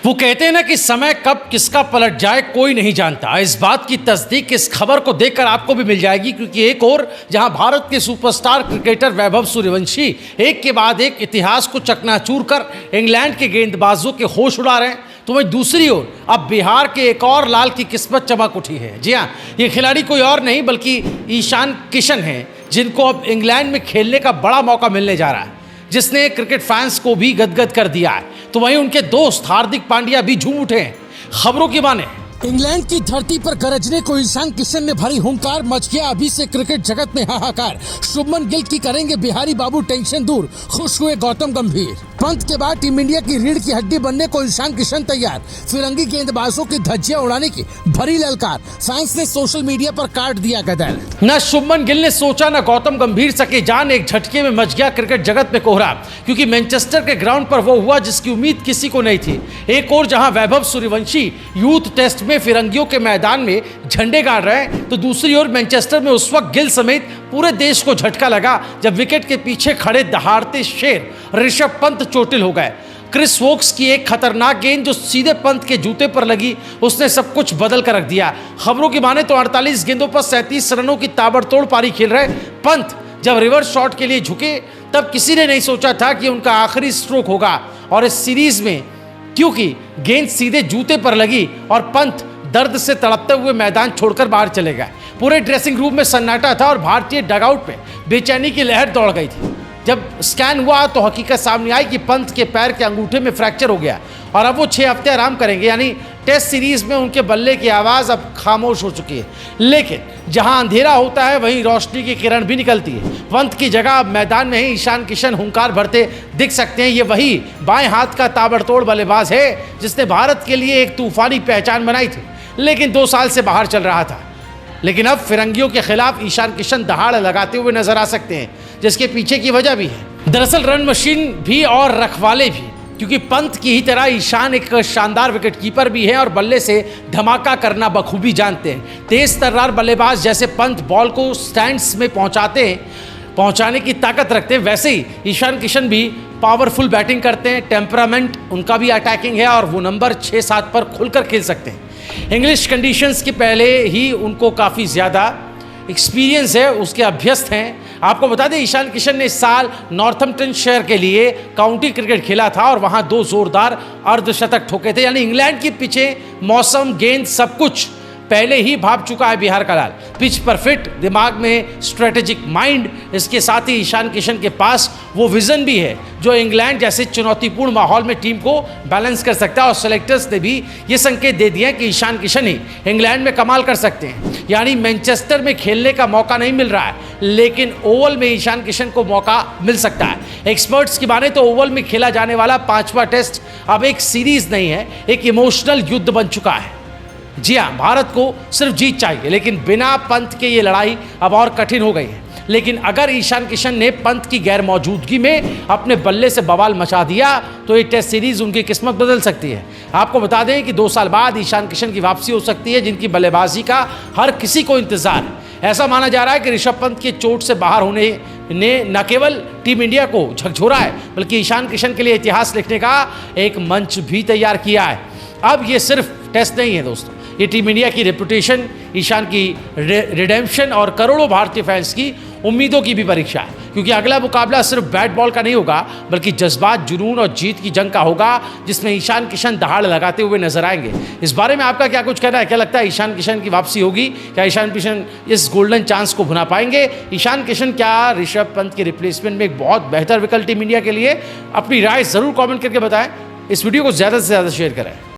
वो कहते हैं ना कि समय कब किसका पलट जाए कोई नहीं जानता। इस बात की तस्दीक इस खबर को देखकर आपको भी मिल जाएगी, क्योंकि एक और जहां भारत के सुपरस्टार क्रिकेटर वैभव सूर्यवंशी एक के बाद एक इतिहास को चकनाचूर कर इंग्लैंड के गेंदबाजों के होश उड़ा रहे हैं, तो वहीं दूसरी ओर अब बिहार के एक और लाल की किस्मत चमक उठी है। जी हाँ, ये खिलाड़ी कोई और नहीं बल्कि ईशान किशन हैं, जिनको अब इंग्लैंड में खेलने का बड़ा मौका मिलने जा रहा है, जिसने क्रिकेट फैंस को भी गदगद कर दिया है। तो वहीं उनके दोस्त हार्दिक पांड्या भी झूम उठे हैं। खबरों की माने इंग्लैंड की धरती पर गरजने को ईशान किशन ने भरी हुंकार, मच गया अभी से क्रिकेट जगत में हाहाकार। शुभमन गिल की करेंगे बिहारी बाबू टेंशन दूर, खुश हुए गौतम गंभीर। पंत के बाद टीम इंडिया की रीढ़ की हड्डी बनने को ईशान किशन तैयार, फिरंगी गेंदबाजों की धज्जियां उड़ाने की भरी ललकार। फैंस ने सोशल मीडिया पर काट दिया गदर। न शुभमन गिल ने सोचा न गौतम गंभीर सके जान, एक झटके में मच गया क्रिकेट जगत में कोहरा, क्योंकि मैनचेस्टर के ग्राउंड पर वो हुआ जिसकी उम्मीद किसी को नहीं थी। एक और जहां वैभव सूर्यवंशी यूथ टेस्ट में फिरंगियों के मैदान में झंडे गाड़ रहे हैं, तो दूसरी ओर मैनचेस्टर में उस वक्त गिल समेत पूरे देश को झटका लगा जब विकेट के पीछे खड़े दहाड़ते शेर ऋषभ पंत चोटिल हो गए। क्रिस वोक्स की एक खतरनाक गेंद जो सीधे पंत के जूते पर लगी, उसने सब कुछ बदल कर रख दिया। खबरों की माने तो 48 गेंदों पर 37 रनों की ताबड़तोड़ पारी खेल रहे पंत जब रिवर्स शॉट के लिए झुके, तब किसी ने नहीं सोचा था कि उनका आखिरी स्ट्रोक होगा और इस सीरीज में, क्योंकि गेंद सीधे जूते पर लगी और पंत दर्द से तड़पते हुए मैदान छोड़कर बाहर चले गए। पूरे ड्रेसिंग रूम में सन्नाटा था और भारतीय डगआउट में बेचैनी की लहर दौड़ गई थी। जब स्कैन हुआ तो हकीकत सामने आई कि पंत के पैर के अंगूठे में फ्रैक्चर हो गया और अब वो 6 हफ्ते आराम करेंगे, यानी टेस्ट सीरीज में उनके बल्ले की आवाज़ अब खामोश हो चुकी है। लेकिन जहां अंधेरा होता है वहीं रोशनी की किरण भी निकलती है। पंत की जगह अब मैदान में ही ईशान किशन हुंकार भरते दिख सकते हैं। ये वही बाएं हाथ का ताबड़तोड़ बल्लेबाज है जिसने भारत के लिए एक तूफानी पहचान बनाई थी, लेकिन 2 साल से बाहर चल रहा था। लेकिन अब फिरंगियों के खिलाफ ईशान किशन दहाड़ लगाते हुए नजर आ सकते हैं, जिसके पीछे की वजह भी है दरअसल रन मशीन भी और रखवाले भी, क्योंकि पंत की ही तरह ईशान एक शानदार विकेट कीपर भी है और बल्ले से धमाका करना बखूबी जानते हैं। तेज तर्रार बल्लेबाज जैसे पंत बॉल को स्टैंड्स में पहुंचाने की ताकत रखते हैं, वैसे ही ईशान किशन भी पावरफुल बैटिंग करते हैं। टेम्परामेंट उनका भी अटैकिंग है और वो नंबर 6-7 पर खुलकर खेल सकते हैं। इंग्लिश कंडीशंस के पहले ही उनको काफ़ी ज़्यादा एक्सपीरियंस है, उसके अभ्यस्त हैं। आपको बता दें ईशान किशन ने इस साल नॉर्थम्पटनशायर के लिए काउंटी क्रिकेट खेला था और वहाँ 2 जोरदार अर्धशतक ठोके थे, यानी इंग्लैंड के पीछे मौसम, गेंद, सब कुछ पहले ही भाप चुका है बिहार का लाल। पिच पर फिट, दिमाग में स्ट्रेटेजिक माइंड, इसके साथ ही ईशान किशन के पास वो विजन भी है जो इंग्लैंड जैसे चुनौतीपूर्ण माहौल में टीम को बैलेंस कर सकता है। और सेलेक्टर्स ने भी ये संकेत दे दिए कि ईशान किशन ही इंग्लैंड में कमाल कर सकते हैं। यानी मैनचेस्टर में खेलने का मौका नहीं मिल रहा है, लेकिन ओवल में ईशान किशन को मौका मिल सकता है। एक्सपर्ट्स की माने तो ओवल में खेला जाने वाला 5वां टेस्ट अब एक सीरीज नहीं है, एक इमोशनल युद्ध बन चुका है। जी हाँ, भारत को सिर्फ जीत चाहिए, लेकिन बिना पंत के ये लड़ाई अब और कठिन हो गई है। लेकिन अगर ईशान किशन ने पंत की गैर मौजूदगी में अपने बल्ले से बवाल मचा दिया तो ये टेस्ट सीरीज उनकी किस्मत बदल सकती है। आपको बता दें कि 2 साल बाद ईशान किशन की वापसी हो सकती है, जिनकी बल्लेबाजी का हर किसी को इंतजार है। ऐसा माना जा रहा है कि ऋषभ पंत के चोट से बाहर होने ने न केवल टीम इंडिया को झकझोरा है, बल्कि ईशान किशन के लिए इतिहास लिखने का एक मंच भी तैयार किया है। अब ये सिर्फ टेस्ट नहीं है दोस्तों, ये टीम इंडिया की रेपुटेशन, ईशान की रिडेम्पशन और करोड़ों भारतीय फैंस की उम्मीदों की भी परीक्षा है, क्योंकि अगला मुकाबला सिर्फ बैट बॉल का नहीं होगा, बल्कि जज्बात, जुनून और जीत की जंग का होगा, जिसमें ईशान किशन दहाड़ लगाते हुए नजर आएंगे। इस बारे में आपका क्या कुछ कहना है? क्या लगता है ईशान किशन की वापसी होगी? क्या ईशान किशन इस गोल्डन चांस को भुना पाएंगे? ईशान किशन क्या ऋषभ पंत के रिप्लेसमेंट में एक बहुत बेहतर विकल्प टीम इंडिया के लिए? अपनी राय जरूर कॉमेंट करके बताएं। इस वीडियो को ज़्यादा से ज़्यादा शेयर करें।